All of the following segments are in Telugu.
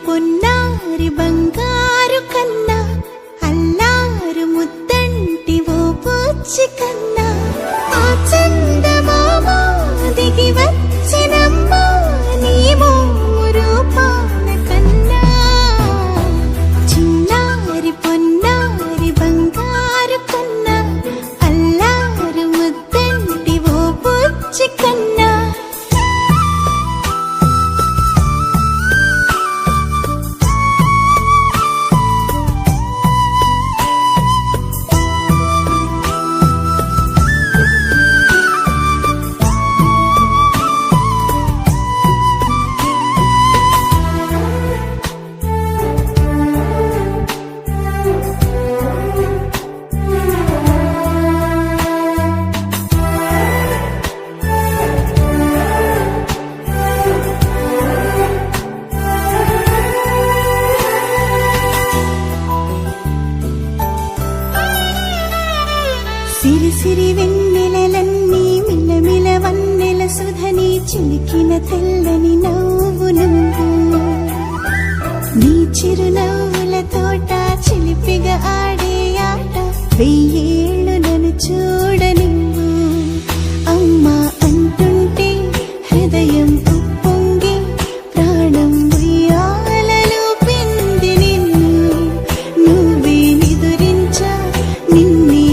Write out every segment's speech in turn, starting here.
పొన్నారి బంగారు కన్నా అల్లారు ముద్దంటి ఓ పూచి కన్నా ఆ చందమామ దిగి వచ్చినమ్మా నీ రూపాల కన్నా చిన్నారి పొన్నారి బంగారు కన్నా అల్లారు ముద్దంటి ఓ పూచి కన్నా సిరి సిరి వెన్నెలలన్నీ మిలమిల వన్నెల సుధని చిలికిన తెల్లని నవ్వు నువ్వు నీ చిరునవ్వుల తోట చిలిపిగా ఆడే ఆట వెయ్యేళ్ళు నన్ను చూడ నువ్వు అమ్మా అంటుంటే హృదయం ఉప్పొంగి ప్రాణం ఉయ్యాలలో పిండి నిన్ను నువ్వే నిదురించా నిన్నే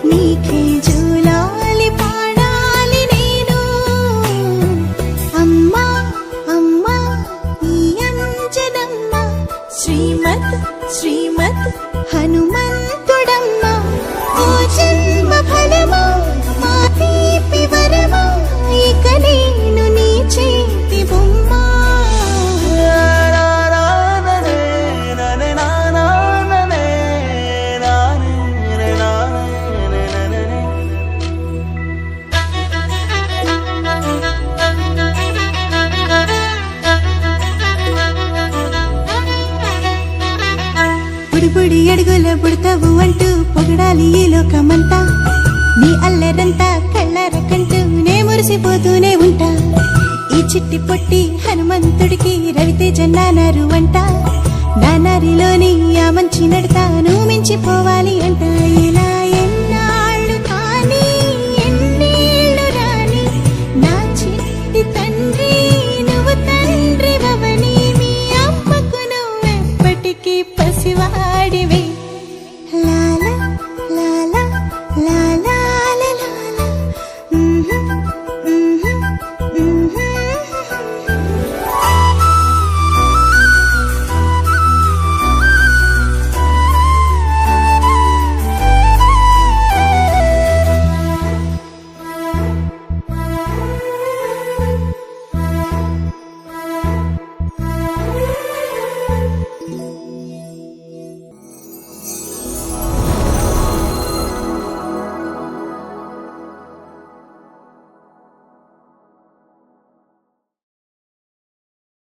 నీకే జూలాలి పాడాలి నేను అమ్మా అమ్మా ఈ అంజనమ్మ శ్రీమత్ శ్రీమత్ హనుమంతుడమ్మ ఓ జన్మ ఫలమా మా తీపి వరమా ఇక నేను నీ చేతి బొమ్మ బుడి అడుగుల బుడతావు అంటూ పొగడాలి ఈ లోకమంతా నీ అల్లరంతా కళ్ళరకంటూ నే మురిసిపోతూనే ఉంటా ఈ చిట్టి పొట్టి హనుమంతుడికి రవితేజ నానారు అంట నానారిలోని ఆ మంచి నడతా నువ్వు మించిపోవాలి అంట ఇలా